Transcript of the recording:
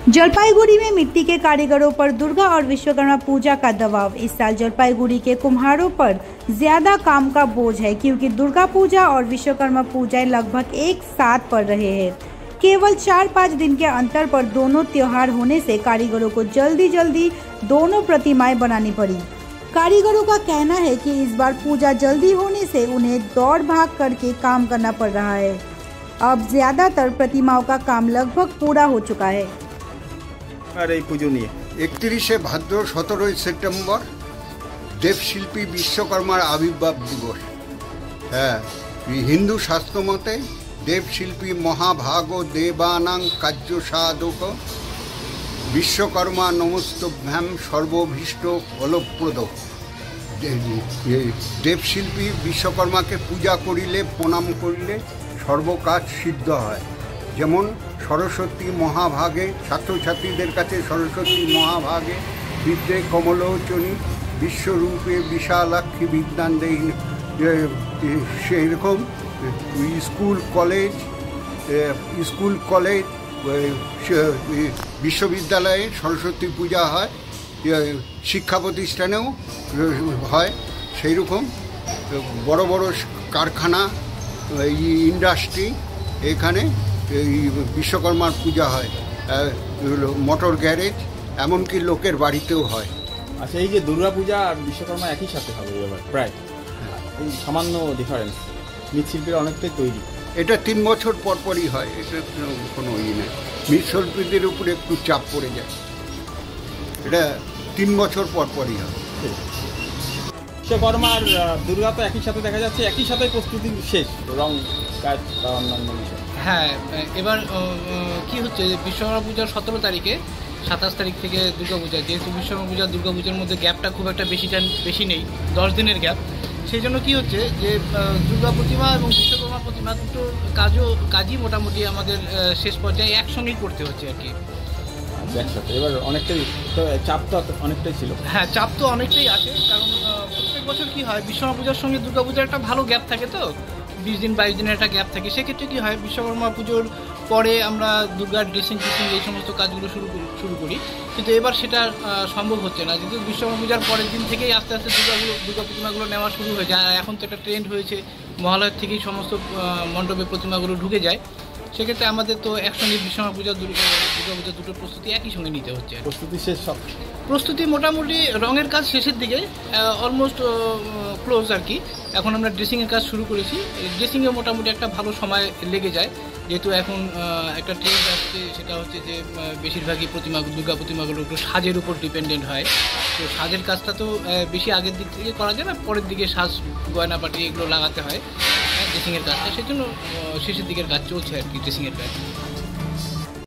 जलपाईगुड़ी में मिट्टी के कारीगरों पर दुर्गा और विश्वकर्मा पूजा का दबाव। इस साल जलपाईगुड़ी के कुम्हारों पर ज्यादा काम का बोझ है क्योंकि दुर्गा पूजा और विश्वकर्मा पूजा लगभग एक साथ पड़ रहे हैं। केवल 4-5 दिन के अंतर पर दोनों त्योहार होने से कारीगरों को जल्दी दोनों प्रतिमाएं बनानी पड़ी। कारीगरों का कहना है कि इस बार पूजा जल्दी होने से उन्हें दौड़ भाग करके काम करना पड़ रहा है। अब ज्यादातर प्रतिमाओं का काम लगभग पूरा हो चुका है। আর এই পুজো নিয়ে 31শে ভাদ্র 17ই সেপ্টেম্বর দেবশিল্পী বিশ্বকর্মার আবির্ভাব দিবস। হ্যাঁ, হিন্দু শাস্ত্র মতে দেবশিল্পী মহাভাগ দেবানাং কার্য সাধক বিশ্বকর্মা নমস্তভ্যাম সর্বভীষ্ট ফলপ্রদ। দেবশিল্পী বিশ্বকর্মাকে পূজা করিলে প্রণাম করিলে সর্বকাজ সিদ্ধ হয়। যেমন সরস্বতী মহাভাগে ছাত্রছাত্রীদের কাছে সরস্বতী মহাভাগে বিদ্যে কমলোচনী বিশ্বরূপে বিশালাক্ষী বিদ্যান দেই, সেরকম স্কুল কলেজ বিশ্ববিদ্যালয়ে সরস্বতী পূজা হয়, শিক্ষা প্রতিষ্ঠানেও হয়। সেই রকম বড় বড় কারখানা ইন্ডাস্ট্রি এখানে বিশ্বকর্মার পূজা হয়। মোটর গ্যারেজ এমনকি লোকের বাড়িতেও হয়। আচ্ছা, এই যে দুর্গা পূজা আর বিশ্বকর্মা একই সাথে হবে এবার প্রায়, এই সামান্য ডিফারেন্স, মৃৎশিল্পীরা অনেকটাই তৈরি। এটা 3 বছর পরই হয়, এটা কোনো নেই। মৃৎশিল্পীদের উপরে একটু চাপ পড়ে যায়, এটা 3 বছর পরই হয়। বিশ্বকর্মা আর দুর্গা তো একই সাথে দেখা যাচ্ছে, একই সাথে প্রস্তুতি শেষ, রং কাজ বা অন্যান্য বিষয়। হ্যাঁ, এবার কি হচ্ছে, বিশ্বকর্মা পূজার 17 তারিখে 27 তারিখ থেকে দুর্গা পূজা, যেহেতু বিশ্বকর্মা পূজা দুর্গা পূজার মধ্যে গ্যাপটা খুব একটা বেশি নেই, 10 দিনের গ্যাপ। সেই জন্য কী হচ্ছে যে দুর্গা প্রতিমা এবং বিশ্বকর্মা প্রতিমা দুটোর কাজই মোটামুটি আমাদের শেষ পর্যায়ে একসঙ্গেই করতে হচ্ছে আর কি। একসাথে এবার অনেকটাই চাপ তো অনেকটাই ছিল। হ্যাঁ, চাপ তো অনেকটাই আছে, কারণ প্রত্যেক বছর কী হয়, বিশ্বকর্মা পূজার সঙ্গে দুর্গা পূজার একটা ভালো গ্যাপ থাকে, তো 20 দিন 22 দিনের একটা গ্যাপ থাকে। সেক্ষেত্রে কী হয়, বিশ্বকর্মা পুজোর পরে আমরা দুর্গার ড্রেসিং এই সমস্ত কাজগুলো শুরু করি, কিন্তু এবার সেটা সম্ভব হচ্ছে না, যেহেতু বিশ্বকর্মা পূজার পরের দিন থেকেই আস্তে আস্তে দুর্গা প্রতিমাগুলো নেওয়া শুরু হয়ে যায়। আর এখন তো একটা ট্রেন্ড হয়েছে, মহালয়ার থেকেই সমস্ত মণ্ডপে প্রতিমাগুলো ঢুকে যায়। সেক্ষেত্রে আমাদের তো একসঙ্গে বিশ্বকর্মা পূজা দুর্গা পূজা দুটোর প্রস্তুতি একই সঙ্গে নিতে হচ্ছে। প্রস্তুতি শেষ, সব প্রস্তুতি মোটামুটি রঙের কাজ শেষের দিকে, অলমোস্ট ক্লোজ আর কি। এখন আমরা ড্রেসিংয়ের কাজ শুরু করেছি। ড্রেসিংয়ে মোটামুটি একটা ভালো সময় লেগে যায়, যেহেতু এখন একটা ট্রেন্ড আসছে, সেটা হচ্ছে যে বেশিরভাগই দুর্গা প্রতিমাগুলো একটু সাজের উপর ডিপেন্ডেন্ট হয়। তো সাজের কাজটা তো বেশি আগের দিক থেকে করা যায় না, পরের দিকে সাজ গয়নাপাটি এগুলো লাগাতে হয় ড্রেসিংয়ের কাজটা, সেই জন্য শেষের দিকের কাজ চলছে আর কি, ড্রেসিংয়ের কাজ।